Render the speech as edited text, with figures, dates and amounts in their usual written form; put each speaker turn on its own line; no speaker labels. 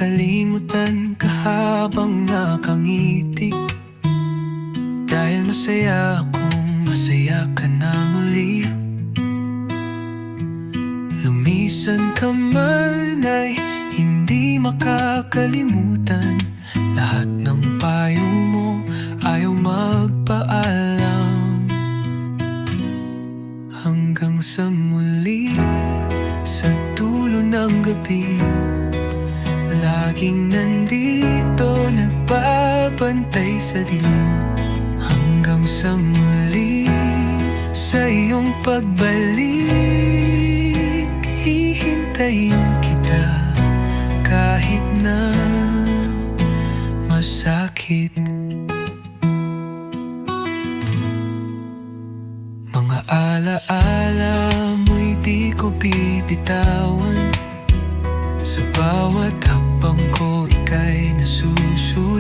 makalimutan ka habang nakangiti, dahil masaya akong masaya ka na muli. Lumisan ka man ay hindi makakalimutan, lahat ng payo mo ayaw magpaalam. Hanggang sa muli, sa dulo ng gabi, laging nandito, nagbabantay sa dilim. Hanggang sa muli, sa iyong pagbalik, hihintayin kita kahit na masakit. Mga alaala mo'y di ko bibitawan, sa bawat hakbang ko ika'y nasusunod.